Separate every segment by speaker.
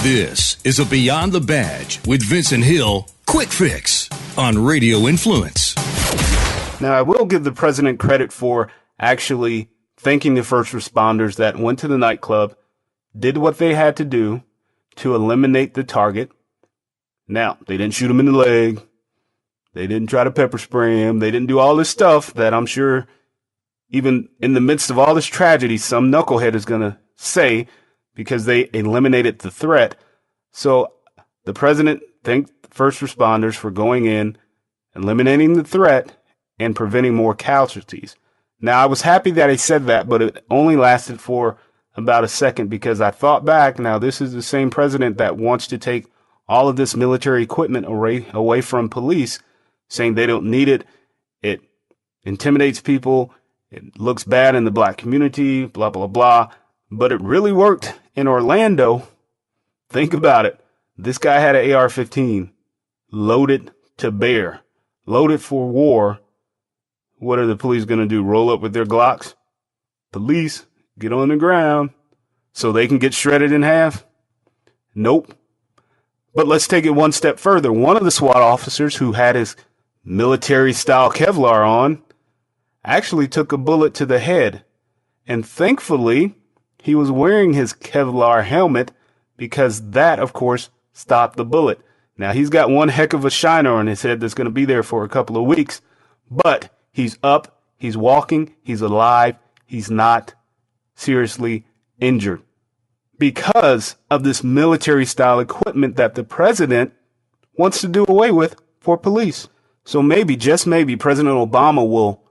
Speaker 1: This is a Beyond the Badge with Vincent Hill quick fix on Radio Influence.
Speaker 2: Now, I will give the president credit for actually thanking the first responders that went to the nightclub, did what they had to do to eliminate the target. Now, they didn't shoot him in the leg. They didn't try to pepper spray him. They didn't do all this stuff that I'm sure even in the midst of all this tragedy, some knucklehead is going to say, because they eliminated the threat. So the president thanked first responders for going in, eliminating the threat, and preventing more casualties. Now, I was happy that he said that, but it only lasted for about a second because I thought back. Now, this is the same president that wants to take all of this military equipment away from police, saying they don't need it. It intimidates people. It looks bad in the black community, blah, blah, blah. But it really worked in Orlando. Think about it. This guy had an AR-15 loaded to bear, loaded for war. What are the police going to do? Roll up with their Glocks? Police, get on the ground so they can get shredded in half? Nope. But let's take it one step further. One of the SWAT officers who had his military-style Kevlar on actually took a bullet to the head. And thankfully, he was wearing his Kevlar helmet because that, of course, stopped the bullet. Now, he's got one heck of a shiner on his head that's going to be there for a couple of weeks, but he's up, he's walking, he's alive, he's not seriously injured because of this military-style equipment that the president wants to do away with for police. So maybe, just maybe, President Obama will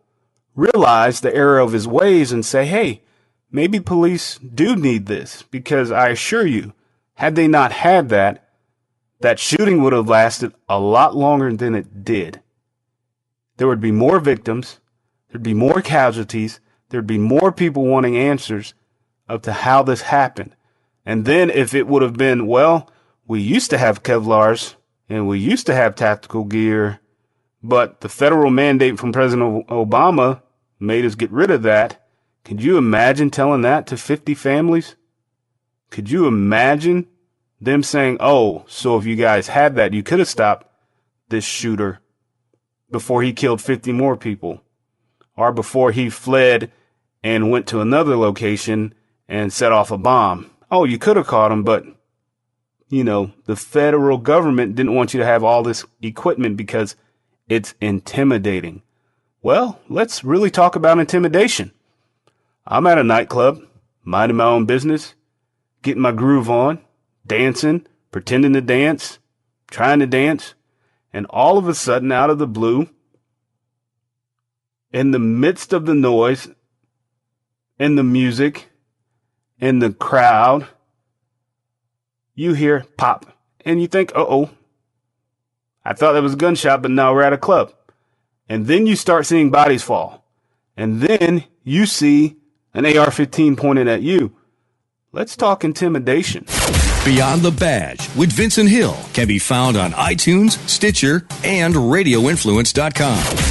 Speaker 2: realize the error of his ways and say, hey, maybe police do need this, because I assure you, had they not had that, that shooting would have lasted a lot longer than it did. There would be more victims, there'd be more casualties, there'd be more people wanting answers of to how this happened. And then if it would have been, well, we used to have Kevlars and we used to have tactical gear, but the federal mandate from President Obama made us get rid of that. Could you imagine telling that to 50 families? Could you imagine them saying, oh, so if you guys had that, you could have stopped this shooter before he killed 50 more people, or before he fled and went to another location and set off a bomb. Oh, you could have caught him, but, you know, the federal government didn't want you to have all this equipment because it's intimidating. Well, let's really talk about intimidation. I'm at a nightclub, minding my own business, getting my groove on, dancing, pretending to dance, trying to dance, and all of a sudden, out of the blue, in the midst of the noise, in the music, in the crowd, you hear pop, and you think, uh-oh, I thought that was a gunshot, but now we're at a club. And then you start seeing bodies fall. And then you see an AR-15 pointed at you. Let's talk intimidation.
Speaker 1: Beyond the Badge with Vincent Hill can be found on iTunes, Stitcher, and RadioInfluence.com.